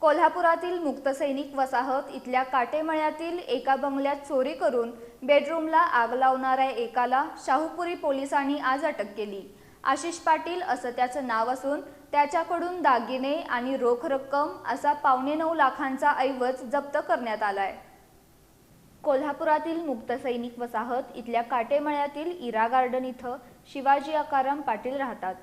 कोल्हापुरातील मुक्तसैनिक वसाहत इथल्या काटेमळ्यातील एका बंगल्यात चोरी करून बेडरूमला आग लावणाऱ्या एकाला शाहूपुरी पोलिसांनी आज अटक केली। आशिष पाटील असं त्याचं नाव असून त्याच्याकडून दागिने आणि रोख रक्कम असा 9.25 लाखांचा ऐवज जप्त करण्यात आलाय। कोल्हापुरातील मुक्तसैनिक वसाहत इथल्या काटेमळ्यातील इरा गार्डन इथं शिवाजी आकाराम पाटील राहतात।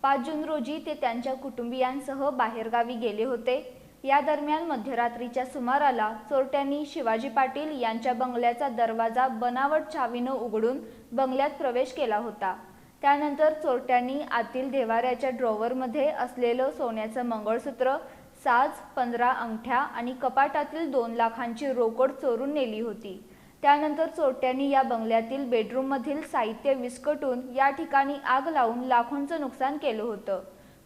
5 जून रोजी ते त्यांच्या कुटुंबियांसह बाहेरगावी गेले होते। या दरम्यान मध्यरात्रीच्या सुमाराला चोरट्यांनी शिवाजी पाटील यांच्या बंगल्याचा दरवाजा बनावट चावीनं उघडून बंगल्यात प्रवेश केला होता। त्यानंतर चोरट्यांनी आतील देवाऱ्याच्या ड्रॉवरमध्ये असलेलं सोन्याचं मंगळसूत्र, साज, 15 अंगठ्या आणि कपाटातील 2 लाखांची रोकड चोरून नेली होती। त्यानंतर चोरट्यांनी या बंगल्यातील बेडरूममधील साहित्य विस्कटून या ठिकाणी आग लावून लाखोंचं नुकसान केलं होतं।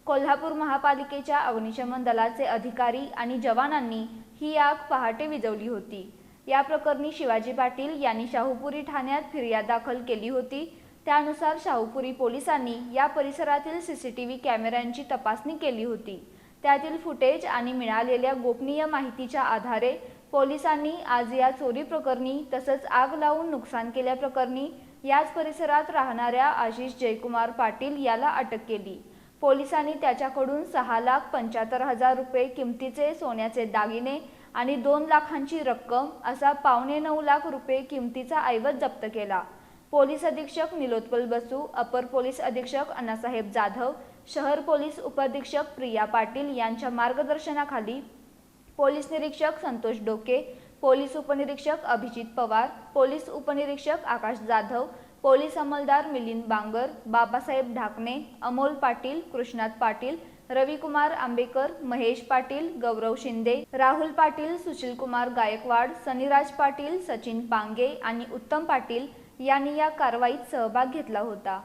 कोल्हापूर महापालिकेच्या अग्निशमन दलाचे अधिकारी आणि जवानांनी ही आग पहाटे विझवली होती। या प्रकरणी शिवाजी पाटील यांनी शाहूपुरी ठाण्यात फिर्याद दाखल केली होती। त्यानुसार शाहूपुरी पोलिसांनी या परिसरातील सीसीटीव्ही कॅमेऱ्यांची तपासणी केली होती। त्यातील फुटेज आणि मिळालेल्या गोपनीय माहितीच्या आधारे पोलिसांनी आज या चोरी प्रकरणी तसंच आग लावून नुकसान केल्याप्रकरणी याच परिसरात राहणाऱ्या आशिष जयकुमार पाटील याला अटक केली। पोलिसांनी त्याच्याकडून 6,75,000 रुपये किमतीचे सोन्याचे दागिने आणि 2 लाखांची रक्कम असा 9.25 लाख रुपये किमतीचा ऐवज जप्त केला। पोलीस अधीक्षक निलोत्पल बसू, अपर पोलीस अधीक्षक अण्णासाहेब जाधव, शहर पोलीस उपअधीक्षक प्रिया पाटील यांच्या मार्गदर्शनाखाली पोलीस निरीक्षक संतोष डोके, पोलीस उपनिरीक्षक अभिजित पवार, पोलीस उपनिरीक्षक आकाश जाधव, पोलीस अंमलदार मिलिंद बांगर, बाबासाहेब ढाकणे, अमोल पाटील, कृष्णात पाटील, रविकुमार आंबेकर, महेश पाटील, गौरव शिंदे, राहुल पाटील, सुशीलकुमार गायकवाड, सनीराज पाटील, सचिन पांगे आणि उत्तम पाटील यांनी या कारवाईत सहभाग घेतला होता।